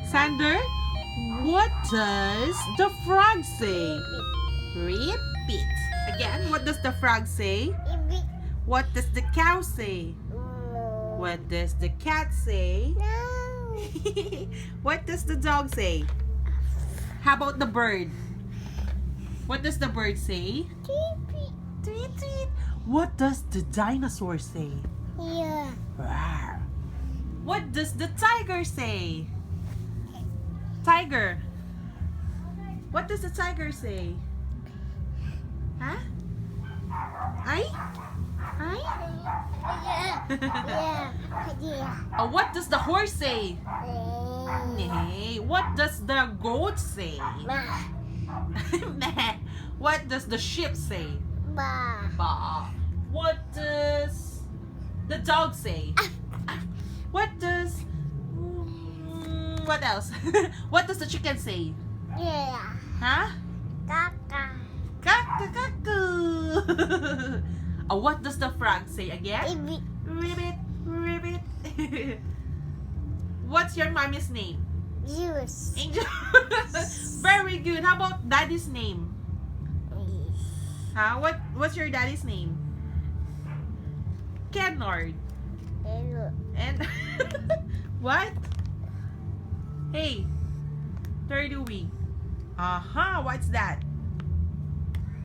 Sander, what does the frog say? Repeat. Again, what does the frog say? What does the cow say? What does the cat say? What does the dog say? How about the bird? What does the bird say? Tweet, tweet. What does the dinosaur say? Yeah. Rawr. What does the tiger say? Tiger. What does the tiger say? Huh? Ay? Ay? Yeah. What does the horse say? Nay. What does the goat say? Meh. What does the sheep say? Ba. What does the dog say? What does... what else? What does the chicken say? Yeah. Huh? Kaka. Kaka-kaku. What does the frog say again? Ibi. Ribbit, ribbit. What's your mommy's name? Juice. Angel. Very good. How about daddy's name? Huh? What's your daddy's name? Kennard. And what? Hey, third week. What's that?